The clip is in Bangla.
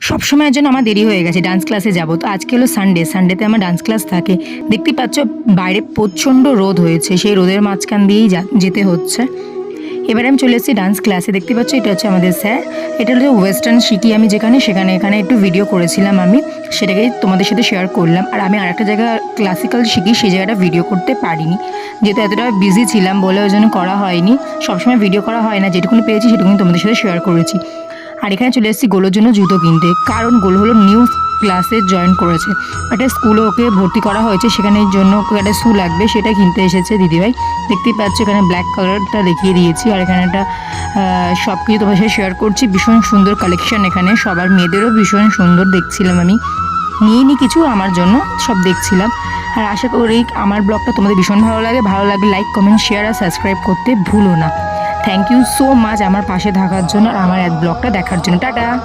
সবসময়ের জন্য আমার দেরি হয়ে গেছে, ডান্স ক্লাসে যাব। তো আজকে হলো সানডে, সানডেতে আমার ডান্স ক্লাস থাকে। দেখতেই পাচ্ছ বাইরে প্রচণ্ড রোদ হয়েছে, সেই রোদের মাঝখান দিয়েই যেতে হচ্ছে। এবারে আমি চলে এসেছি ডান্স ক্লাসে। দেখতে পাচ্ছ এটা হচ্ছে আমাদের স্যার। এটা হচ্ছে ওয়েস্টার্ন শিখি আমি যেখানে, এখানে একটু ভিডিও করেছিলাম আমি, সেটাকেই তোমাদের সাথে শেয়ার করলাম। আর আমি আরেকটা জায়গা ক্লাসিক্যাল শিখি, সেই জায়গাটা ভিডিও করতে পারিনি, যেহেতু এতটা বিজি ছিলাম বলে ওই জন্য করা হয়নি। সবসময় ভিডিও করা হয় না, যেটুকুনি পেয়েছি সেটুকুনি তোমাদের সাথে শেয়ার করেছি। আর এখানে চলে এসেছি গোলোর জন্য জুতো কিনতে, কারণ গোলো হলো নিউ ক্লাসে জয়েন করেছে, একটা স্কুলে ওকে ভর্তি করা হয়েছে, সেখানের জন্য ওকে একটা শ্যু লাগবে, সেটা কিনতে এসেছে দিদিভাই। দেখতেই পাচ্ছ এখানে ব্ল্যাক কালারটা দেখিয়ে দিয়েছি। আর এখানে একটা সব কিছু তোমার সাথে শেয়ার করছি। ভীষণ সুন্দর কালেকশন এখানে, সবার মেয়েদেরও ভীষণ সুন্দর দেখছিলাম আমি, নিয়ে নি কিছু আমার জন্য, সব দেখছিলাম। আর আশা করি আমার ব্লগটা তোমাদের ভীষণ ভালো লাগলে লাইক কমেন্ট শেয়ার আর সাবস্ক্রাইব করতে ভুলো না। থ্যাংক ইউ সো মাচ আমার পাশে থাকার জন্য আর আমার ব্লগটা দেখার জন্য। টাটা।